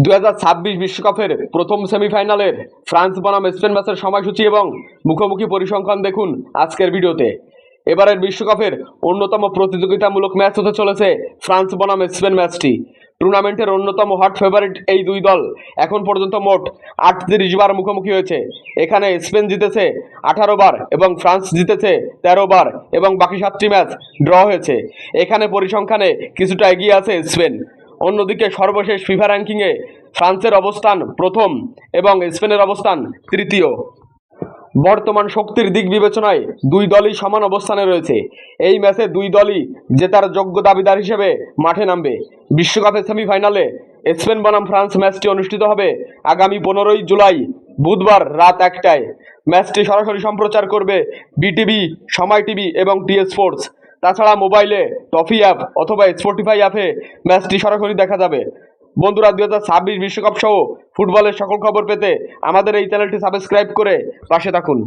2026 বিশ্বকাপের প্রথম সেমিফাইনালের ফ্রান্স বনাম স্পেন ম্যাচের সময়সূচি এবং মুখোমুখি পরিসংখ্যান দেখুন আজকের ভিডিওতে। এবারের বিশ্বকাপের অন্যতম প্রতিযোগিতামূলক ম্যাচ হতে চলেছে ফ্রান্স বনাম স্পেন ম্যাচটি। টুর্নামেন্টের অন্যতম হট ফেভারিট এই দুই দল এখন পর্যন্ত মোট 38 বার মুখোমুখি হয়েছে। এখানে স্পেন জিতেছে 18 বার এবং ফ্রান্স জিতেছে 13 বার এবং বাকি 7টি ম্যাচ ড্র হয়েছে। এখানে পরিসংখ্যানে কিছুটা এগিয়ে আছে স্পেন। অন্যদিকে সর্বশেষ ফিফা র্যাঙ্কিংয়ে ফ্রান্সের অবস্থান প্রথম এবং স্পেনের অবস্থান তৃতীয়। বর্তমান শক্তির দিক বিবেচনায় দুই দলই সমান অবস্থানে রয়েছে। এই ম্যাচে দুই দলই জেতার যোগ্য দাবিদার হিসেবে মাঠে নামবে। বিশ্বকাপের সেমিফাইনালে স্পেন বনাম ফ্রান্স ম্যাচটি অনুষ্ঠিত হবে আগামী 15 জুলাই বুধবার রাত 1টায়। ম্যাচটি সরাসরি সম্প্রচার করবে বিটিভি, সময় টিভি এবং টিএস স্পোর্টস। তাছাড়া মোবাইলে টফি অ্যাপ অথবা স্পটিফাই অ্যাপে ম্যাচটি সরাসরি দেখা যাবে। বন্ধুরা, 2026 বিশ্বকাপ সহ ফুটবলের সকল খবর পেতে আমাদের এই চ্যানেলটি সাবস্ক্রাইব করে পাশে থাকুন।